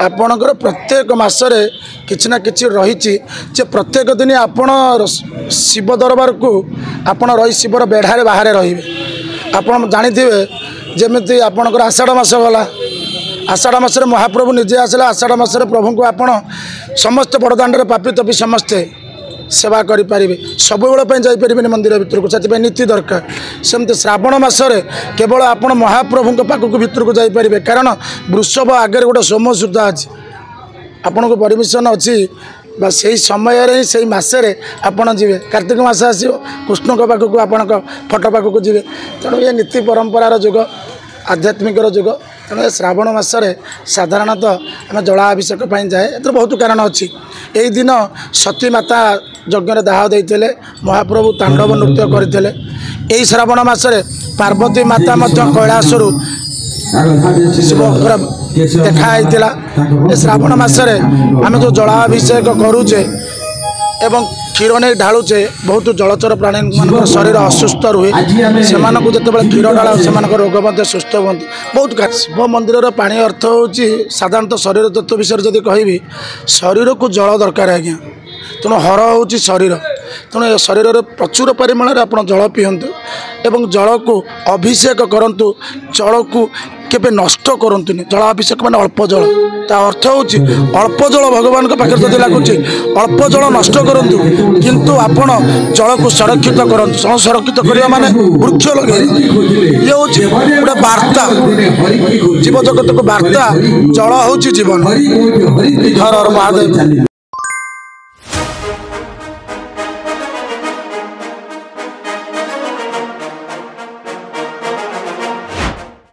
आपणकर प्रत्येक मसरे किसी ना कि रही प्रत्येक दिन आपण शिव दरबार को आपण रही शिवर बेढ़ारे बाहर रे आपण जानी जमी आपणकर आषाढ़ मास गला आषाढ़ मसरे महाप्रभु निजे आसला आषाढ़ मसरे प्रभु को आपण समस्त बड़दाण्ड पापी तपी समस्ते सेवा करें सब जापर मंदिर भितर को नीति दरकार सेमती श्रावण मसरे केवल आपण महाप्रभु पाखक भितर को जापर कारण वृषभ आगे गोटे सोम सुधा अच्छी आपण को परमिशन अच्छी से समय ही से मसरे आपड़ जी कार्तिक मास आसो कृष्ण पाखक आपण फटो पाखक जी तेणु ये नीति परंपरार जुग आध्यात्मिक जुग तेणु श्रावण मसरे साधारणतः आम जलाभिषेक जाए ये बहुत कारण अच्छी यही दिन सती माता यज्ञ दाह देते महाप्रभु तांडव नृत्य करते यही श्रावण मसरे पार्वती माता कैलासरू शिव देखाई श्रावण मसरे आम जो जलाभिषेक करुचे एवं क्षीर नहीं ढालुचे बहुत जलचर प्राणी मान शरीर असुस्थ रुए से जो क्षीर ढाला से रोग सुस्थ हूँ बहुत शिव मंदिर पानी अर्थ हूँ साधारणतः शरीर तत्व विषय जब कहि शरीर को जल दरकार आज्ञा तेणु हर हूँ शरीर तेणु शरीर में प्रचुर परिमाण आप जल पीतु एवं जल को अभिषेक करूँ जल को केबे नष्ट करंतुनी जलाभिषेक माने अल्प जल ता अर्थ होची अल्प जल भगवान के पाखे जदि लागुची अल्प जल नष्ट करंतु किंतु आपण जल को संरक्षित करंतु संरक्षित करिया माने वृक्ष लगे ये होची गोटे वार्ता जीव जगत को वार्ता जल होची जीवन हर हर महादेव।